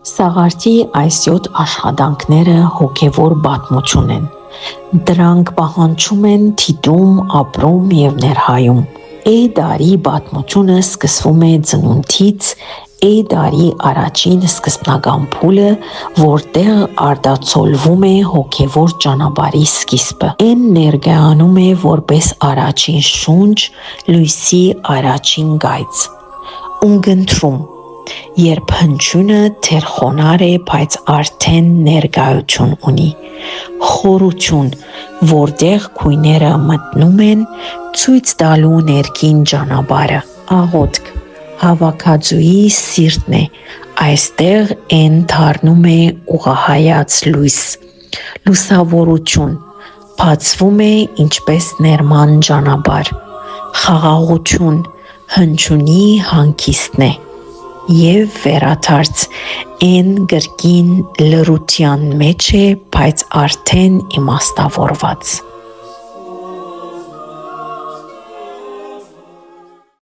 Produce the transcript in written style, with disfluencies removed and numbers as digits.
Սաղարթի այս 7 աշխատանքները հոգևոր պատմություն են։ Դրանք պահանջում են դիտում, ապրում և ներհայում։ Էյդարի պատմությունը սկսվում է ծնունդից, Էյդարի առաջին սկզբնական փուլը, որտեղ արտացոլվում է հոգևոր ճանապարհի սկիզբը։ Այն ներկայանում է որպես առաջին շունչ, լույսի առաջին գայծ։ Ունկնդրում, երբ հնչյունը դեռ խոնարհ է, բայց արդեն ներկայություն ունի։ Խորություն, որտեղ գույները մտնում են, ցույց տալու ներքին ճանապարհը։ Աղոթք, հավաքածուի սիրտն է, այստեղ այն դառնում է ուղղահայաց լույս։ Լուսավորություն, բացվում է ինչպես ներման ճանապարհ։ Խաղաղություն, հնչյունի հանգիստն է։ Եվ վերադարձ, այն կրկին լռության մեջ է, բայց արդեն իմաստավորված։